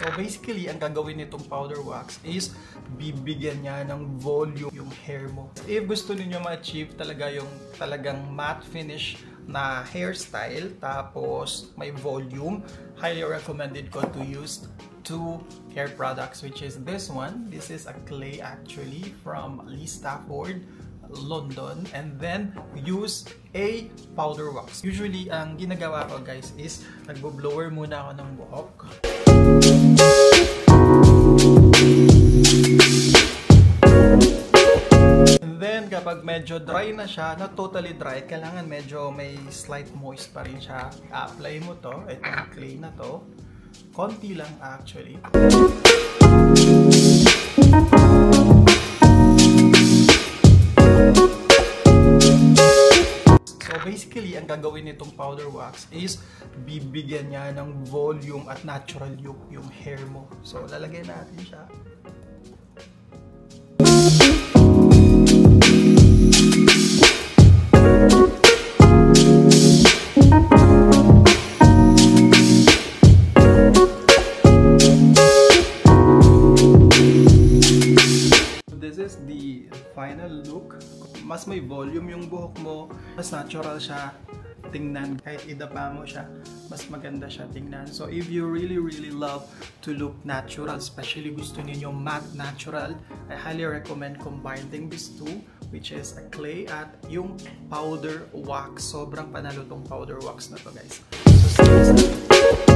So basically, ang gagawin nitong powder wax is bibigyan niya ng volume yung hair mo. If gusto niyo ma-achieve talaga yung talagang matte finish na hairstyle, tapos may volume, highly recommended ko to use two hair products, which is this one. This is a clay actually from Lee Stafford, London, and then use a powder wax. Usually, ang ginagawa ko guys is nagbo-blower muna ako ng buhok. And then, kapag medyo dry na siya, not totally dry, kailangan medyo may slight moist pa rin siya. I-apply mo to, itong clay na to. Konti lang actually. So basically, ang gagawin nitong powder wax is bibigyan niya ng volume at natural look yung hair mo. So lalagay natin siya. This is the final look. Mas may volume yung buhok mo, mas natural siya tingnan. Kahit idapa mo siya, mas maganda siya tingnan. So if you really love to look natural, especially gusto niyo matte natural, I highly recommend combining these two, which is a clay at yung powder wax. Sobrang panalo tong powder wax na to guys. So,